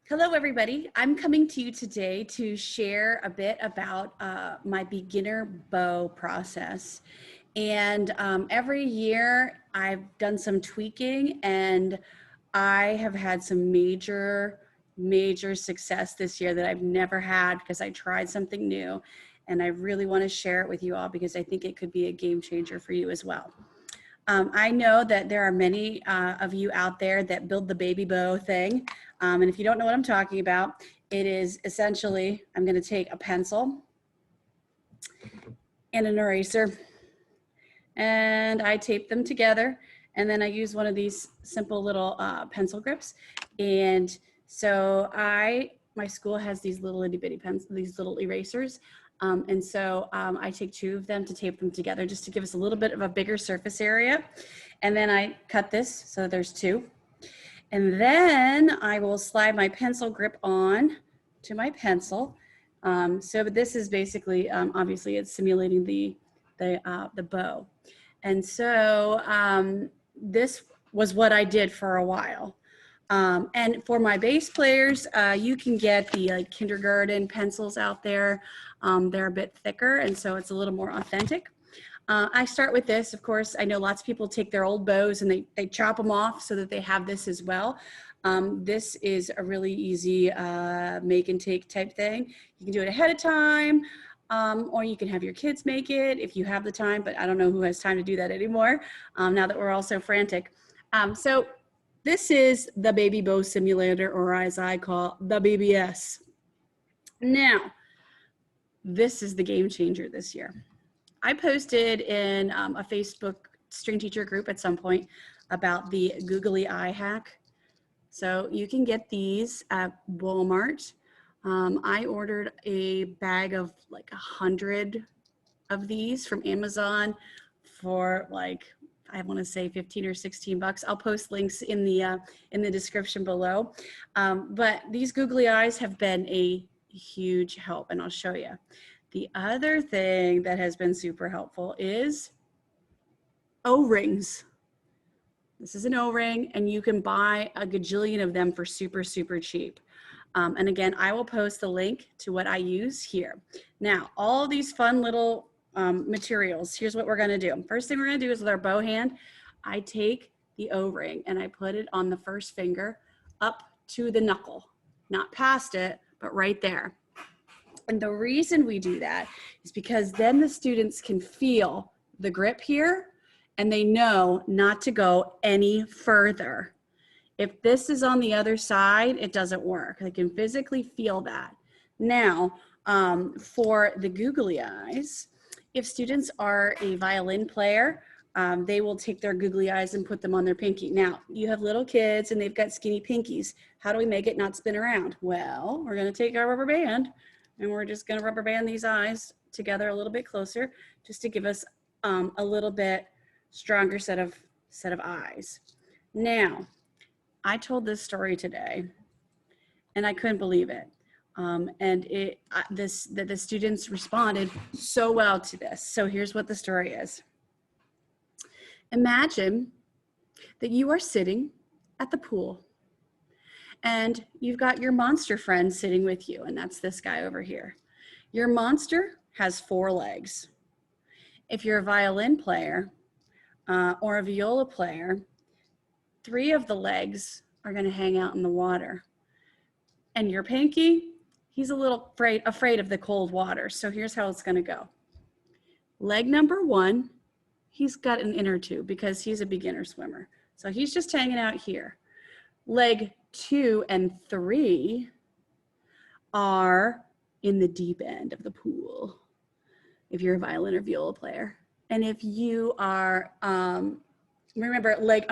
Hello, everybody. I'm coming to you today to share a bit about my beginner bow process. And every year I've done some tweaking and I have had some major success this year that I've never had because I tried something new. And I really want to share it with you all because I think it could be a game changer for you as well. I know that there are many of you out there that build the baby bow thing. And if you don't know what I'm talking about, it is essentially, I'm going to take a pencil and an eraser and I tape them together. And then I use one of these simple little pencil grips. And so my school has these little itty bitty pencils, these little erasers. And so I take two of them to tape them together just to give us a little bit of a bigger surface area. And then I cut this, so there's two. And then I will slide my pencil grip on to my pencil. So this is basically, obviously it's simulating the bow. And so this was what I did for a while. And for my bass players, you can get the kindergarten pencils out there. They're a bit thicker, and so it's a little more authentic. I start with this, of course. I know lots of people take their old bows and they chop them off so that they have this as well. This is a really easy make and take type thing. You can do it ahead of time, or you can have your kids make it if you have the time, but I don't know who has time to do that anymore now that we're all so frantic. So this is the Baby Bow Simulator, or as I call the BBS. Now, this is the game changer this year. I posted in a Facebook string teacher group at some point about the Googly eye hack. So you can get these at Walmart. I ordered a bag of like 100 of these from Amazon for like, I want to say 15 or 16 bucks. I'll post links in the description below. But these Googly eyes have been a huge help, and I'll show you. The other thing that has been super helpful is O-rings. This is an O-ring, and you can buy a gajillion of them for super, super cheap. And again, I will post the link to what I use here. Now, all these fun little materials, here's what we're gonna do. First thing we're gonna do is with our bow hand, I take the O-ring and I put it on the first finger up to the knuckle, not past it, but right there. And the reason we do that is because then the students can feel the grip here and they know not to go any further. If this is on the other side, it doesn't work. They can physically feel that. Now, for the googly eyes, if students are a violin player, they will take their googly eyes and put them on their pinky. Now, you have little kids and they've got skinny pinkies. How do we make it not spin around? Well, we're gonna take our rubber band and we're just gonna rubber band these eyes together a little bit closer just to give us a little bit stronger set of eyes. Now, I told this story today and I couldn't believe it. And the students responded so well to this. So here's what the story is. Imagine that you are sitting at the pool and you've got your monster friend sitting with you, and that's this guy over here. Your monster has 4 legs. If you're a violin player or a viola player, 3 of the legs are gonna hang out in the water. And your pinky, he's a little afraid of the cold water. So here's how it's gonna go. Leg number 1, he's got an inner tube because he's a beginner swimmer. So he's just hanging out here. Leg 2 and 3 are in the deep end of the pool if you're a violin or viola player. And if you are, remember leg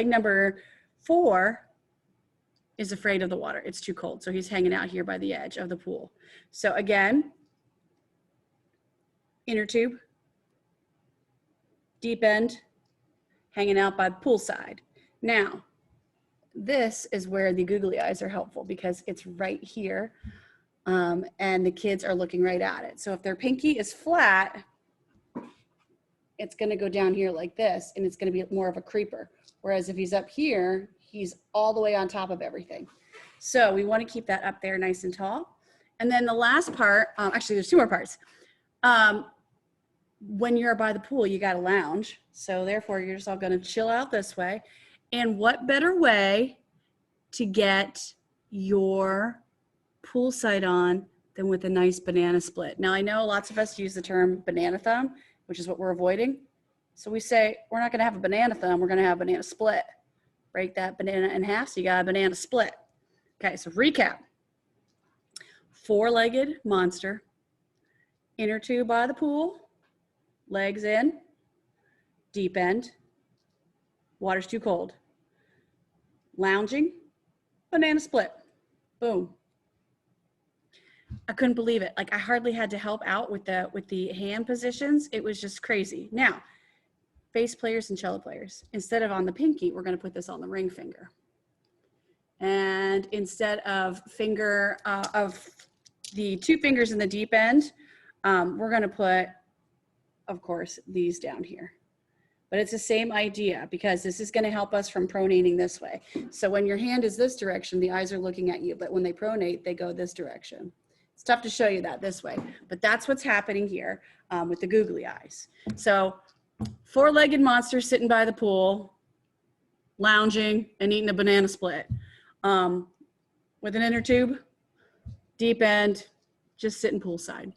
number 4 is afraid of the water. It's too cold. So he's hanging out here by the edge of the pool. So again, inner tube, deep end, hanging out by the poolside. Now, this is where the googly eyes are helpful because it's right here and the kids are looking right at it. So if their pinky is flat, it's gonna go down here like this and it's gonna be more of a creeper. Whereas if he's up here, he's all the way on top of everything. So we want to keep that up there nice and tall. And then the last part, actually there's two more parts. When you're by the pool, you got to lounge. So therefore you're just all going to chill out this way. And what better way to get your poolside on than with a nice banana split. Now I know lots of us use the term banana thumb, which is what we're avoiding. So we say, we're not gonna have a banana thumb, we're gonna have a banana split. Break that banana in half, so you got a banana split. Okay, so recap. Four-legged monster, inner tube by the pool, legs in, deep end, water's too cold. Lounging, banana split, boom. I couldn't believe it. Like I hardly had to help out with the hand positions. It was just crazy. Now, bass players and cello players, instead of on the pinky, we're going to put this on the ring finger. And instead of of the two fingers in the deep end, we're going to put, of course, these down here. But it's the same idea because this is going to help us from pronating this way. So when your hand is this direction, the eyes are looking at you. But when they pronate, they go this direction. It's tough to show you that this way, but that's what's happening here with the googly eyes. So four-legged monster sitting by the pool, lounging and eating a banana split with an inner tube, deep end, just sitting poolside.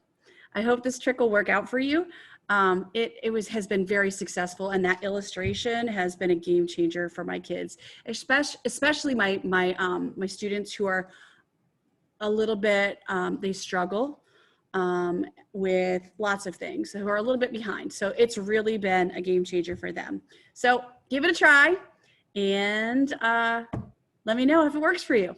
I hope this trick will work out for you. It has been very successful, and that illustration has been a game changer for my kids, especially my students who are a little bit, they struggle with lots of things, who are a little bit behind. So it's really been a game changer for them. So give it a try and let me know if it works for you.